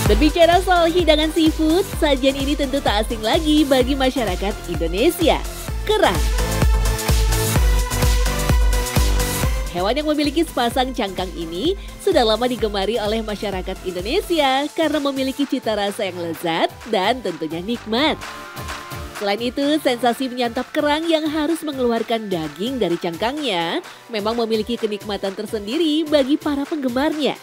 Berbicara soal hidangan seafood, sajian ini tentu tak asing lagi bagi masyarakat Indonesia. Kerang. Hewan yang memiliki sepasang cangkang ini sudah lama digemari oleh masyarakat Indonesia karena memiliki cita rasa yang lezat dan tentunya nikmat. Selain itu, sensasi menyantap kerang yang harus mengeluarkan daging dari cangkangnya memang memiliki kenikmatan tersendiri bagi para penggemarnya.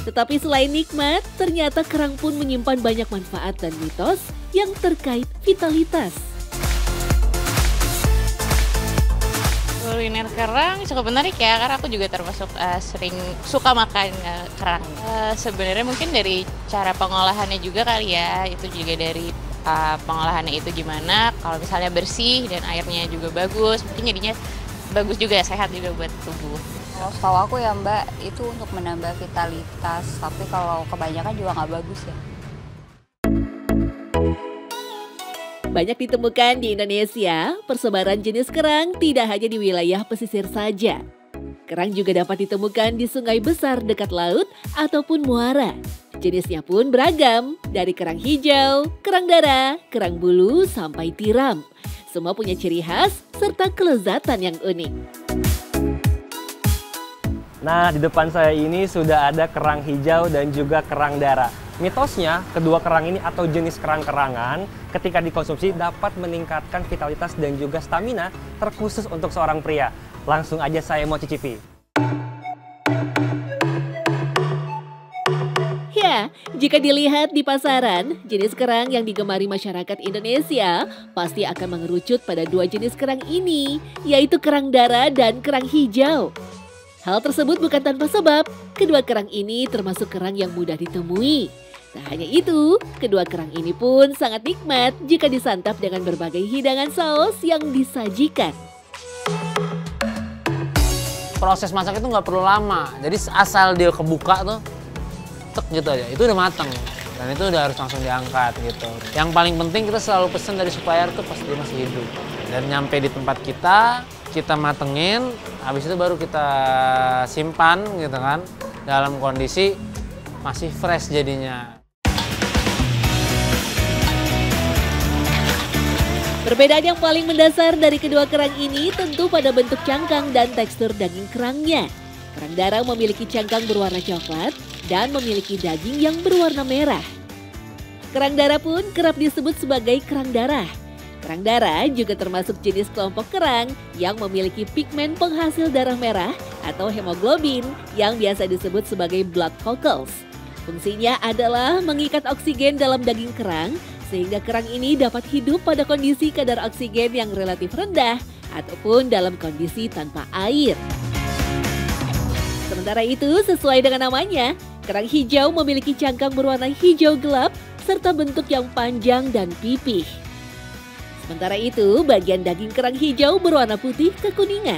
Tetapi selain nikmat, ternyata kerang pun menyimpan banyak manfaat dan mitos yang terkait vitalitas. Kuliner kerang cukup menarik ya, karena aku juga termasuk sering suka makan kerang. Sebenarnya mungkin dari cara pengolahannya juga kali ya, itu juga dari pengolahannya itu gimana. Kalau misalnya bersih dan airnya juga bagus, mungkin jadinya bagus juga, sehat juga buat tubuh. Kalau setahu aku ya Mbak, itu untuk menambah vitalitas, tapi kalau kebanyakan juga nggak bagus ya. Banyak ditemukan di Indonesia, persebaran jenis kerang tidak hanya di wilayah pesisir saja. Kerang juga dapat ditemukan di sungai besar dekat laut ataupun muara. Jenisnya pun beragam, dari kerang hijau, kerang darah, kerang bulu, sampai tiram. Semua punya ciri khas serta kelezatan yang unik. Nah, di depan saya ini sudah ada kerang hijau dan juga kerang darah. Mitosnya, kedua kerang ini atau jenis kerang-kerangan ketika dikonsumsi dapat meningkatkan vitalitas dan juga stamina terkhusus untuk seorang pria. Langsung aja saya mau cicipi. Ya, jika dilihat di pasaran, jenis kerang yang digemari masyarakat Indonesia pasti akan mengerucut pada dua jenis kerang ini, yaitu kerang darah dan kerang hijau. Hal tersebut bukan tanpa sebab, kedua kerang ini termasuk kerang yang mudah ditemui. Tak hanya itu, kedua kerang ini pun sangat nikmat jika disantap dengan berbagai hidangan saus yang disajikan. Proses masak itu nggak perlu lama, jadi asal dia kebuka tuh, tek gitu aja, itu udah mateng. Dan itu udah harus langsung diangkat gitu. Yang paling penting kita selalu pesen dari supplier tuh pas dia masih hidup. Dan nyampe di tempat kita matengin, habis itu baru kita simpan gitu kan, dalam kondisi masih fresh jadinya. Perbedaan yang paling mendasar dari kedua kerang ini tentu pada bentuk cangkang dan tekstur daging kerangnya. Kerang darah memiliki cangkang berwarna coklat dan memiliki daging yang berwarna merah. Kerang darah pun kerap disebut sebagai kerang darah. Kerang darah juga termasuk jenis kelompok kerang yang memiliki pigmen penghasil darah merah atau hemoglobin yang biasa disebut sebagai blood vessels. Fungsinya adalah mengikat oksigen dalam daging kerang sehingga kerang ini dapat hidup pada kondisi kadar oksigen yang relatif rendah ataupun dalam kondisi tanpa air. Sementara itu, sesuai dengan namanya, kerang hijau memiliki cangkang berwarna hijau gelap serta bentuk yang panjang dan pipih. Sementara itu, bagian daging kerang hijau berwarna putih kekuningan.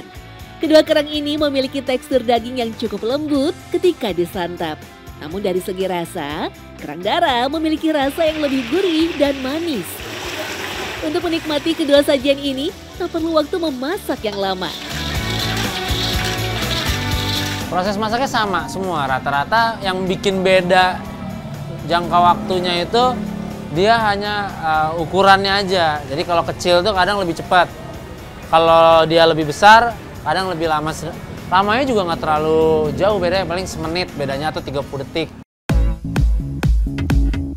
Kedua kerang ini memiliki tekstur daging yang cukup lembut ketika disantap. Namun dari segi rasa, kerang darah memiliki rasa yang lebih gurih dan manis. Untuk menikmati kedua sajian ini, tak perlu waktu memasak yang lama. Proses masaknya sama semua, rata-rata yang bikin beda jangka waktunya itu dia hanya ukurannya aja. Jadi kalau kecil tuh kadang lebih cepat. Kalau dia lebih besar, kadang lebih lama. Lamanya juga nggak terlalu jauh bedanya, paling semenit bedanya atau 30 detik.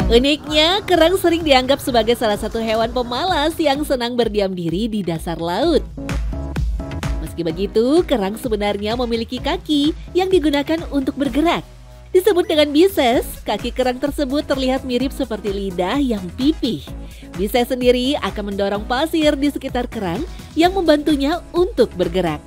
Uniknya, kerang sering dianggap sebagai salah satu hewan pemalas yang senang berdiam diri di dasar laut. Meski begitu, kerang sebenarnya memiliki kaki yang digunakan untuk bergerak. Disebut dengan bises, kaki kerang tersebut terlihat mirip seperti lidah yang pipih. Bises sendiri akan mendorong pasir di sekitar kerang yang membantunya untuk bergerak.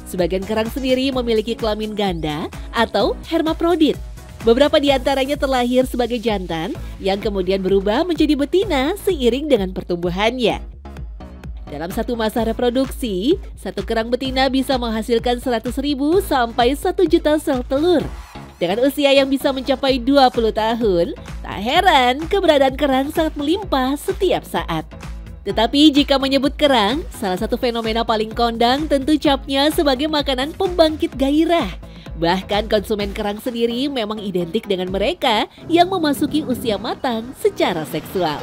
Sebagian kerang sendiri memiliki kelamin ganda atau hermaprodit. Beberapa di antaranya terlahir sebagai jantan yang kemudian berubah menjadi betina seiring dengan pertumbuhannya. Dalam satu masa reproduksi, satu kerang betina bisa menghasilkan 100.000 sampai 1 juta sel telur. Dengan usia yang bisa mencapai 20 tahun, tak heran keberadaan kerang sangat melimpah setiap saat. Tetapi jika menyebut kerang, salah satu fenomena paling kondang tentu capnya sebagai makanan pembangkit gairah. Bahkan konsumen kerang sendiri memang identik dengan mereka yang memasuki usia matang secara seksual.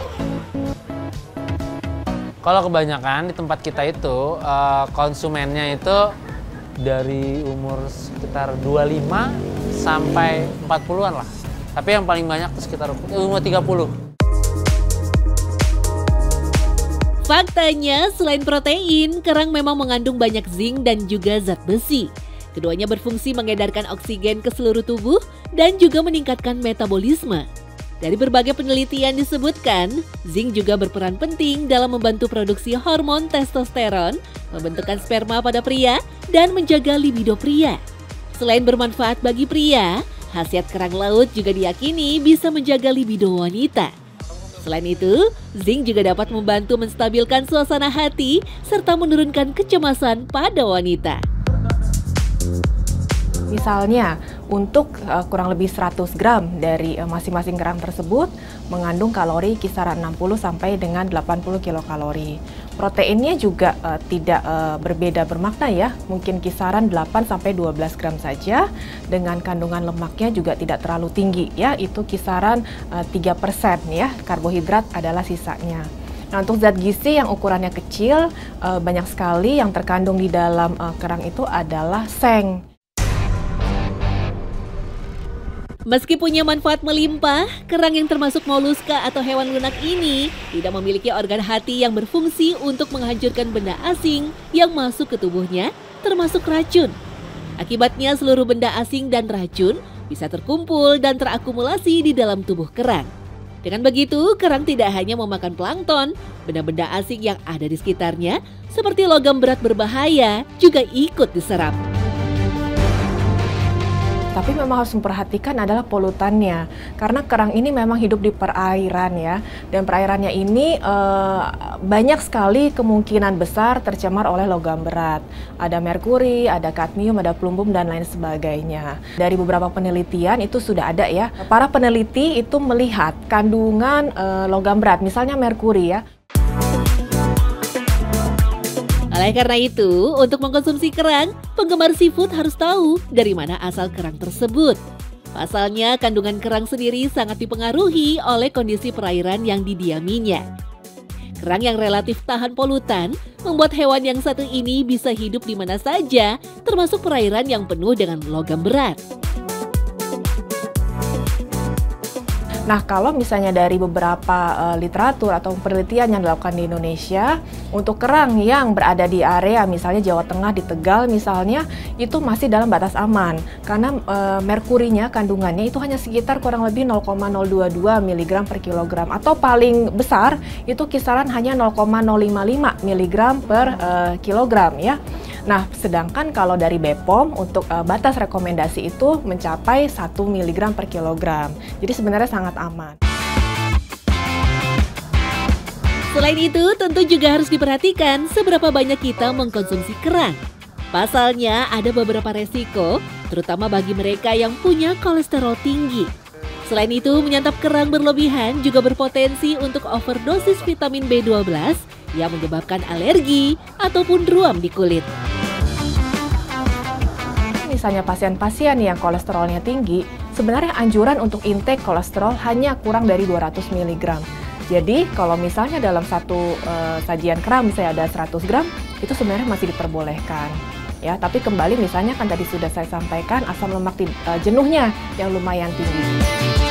Kalau kebanyakan di tempat kita itu konsumennya itu dari umur sekitar 25 sampai 40-an lah. Tapi yang paling banyak itu sekitar umur 30. Faktanya, selain protein, kerang memang mengandung banyak zinc dan juga zat besi. Keduanya berfungsi mengedarkan oksigen ke seluruh tubuh dan juga meningkatkan metabolisme. Dari berbagai penelitian disebutkan, zinc juga berperan penting dalam membantu produksi hormon testosteron, pembentukan sperma pada pria, dan menjaga libido pria. Selain bermanfaat bagi pria, khasiat kerang laut juga diyakini bisa menjaga libido wanita. Selain itu, zinc juga dapat membantu menstabilkan suasana hati serta menurunkan kecemasan pada wanita. Misalnya, untuk kurang lebih 100 gram dari masing-masing kerang tersebut mengandung kalori kisaran 60 sampai dengan 80 kilokalori. Proteinnya juga tidak berbeda bermakna ya, mungkin kisaran 8 sampai 12 gram saja, dengan kandungan lemaknya juga tidak terlalu tinggi ya, itu kisaran 3% ya, karbohidrat adalah sisanya. Nah, untuk zat gizi yang ukurannya kecil, banyak sekali yang terkandung di dalam kerang itu adalah seng. Meski punya manfaat melimpah, kerang yang termasuk moluska atau hewan lunak ini tidak memiliki organ hati yang berfungsi untuk menghancurkan benda asing yang masuk ke tubuhnya, termasuk racun. Akibatnya seluruh benda asing dan racun bisa terkumpul dan terakumulasi di dalam tubuh kerang. Dengan begitu, kerang tidak hanya memakan plankton, benda-benda asing yang ada di sekitarnya, seperti logam berat berbahaya, juga ikut diserap. Tapi memang harus memperhatikan adalah polutannya, karena kerang ini memang hidup di perairan ya, dan perairannya ini banyak sekali kemungkinan besar tercemar oleh logam berat. Ada merkuri, ada kadmium, ada plumbum dan lain sebagainya. Dari beberapa penelitian itu sudah ada ya, para peneliti itu melihat kandungan logam berat, misalnya merkuri ya. Oleh karena itu, untuk mengkonsumsi kerang, penggemar seafood harus tahu dari mana asal kerang tersebut. Pasalnya, kandungan kerang sendiri sangat dipengaruhi oleh kondisi perairan yang didiaminya. Kerang yang relatif tahan polutan membuat hewan yang satu ini bisa hidup di mana saja, termasuk perairan yang penuh dengan logam berat. Nah, kalau misalnya dari beberapa literatur atau penelitian yang dilakukan di Indonesia, untuk kerang yang berada di area misalnya Jawa Tengah, di Tegal misalnya, itu masih dalam batas aman. Karena merkurinya, kandungannya itu hanya sekitar kurang lebih 0,022 mg per kilogram. Atau paling besar, itu kisaran hanya 0,055 mg per kilogram ya. Nah, sedangkan kalau dari BPOM untuk batas rekomendasi itu mencapai 1 mg per kilogram. Jadi sebenarnya sangat aman. Selain itu, tentu juga harus diperhatikan seberapa banyak kita mengkonsumsi kerang. Pasalnya, ada beberapa resiko, terutama bagi mereka yang punya kolesterol tinggi. Selain itu, menyantap kerang berlebihan juga berpotensi untuk overdosis vitamin B12 yang menyebabkan alergi ataupun ruam di kulit. Misalnya pasien-pasien yang kolesterolnya tinggi, sebenarnya anjuran untuk intake kolesterol hanya kurang dari 200 mg. Jadi kalau misalnya dalam satu sajian kerang misalnya ada 100 gram, itu sebenarnya masih diperbolehkan. Ya, tapi kembali misalnya kan tadi sudah saya sampaikan asam lemak jenuhnya yang lumayan tinggi.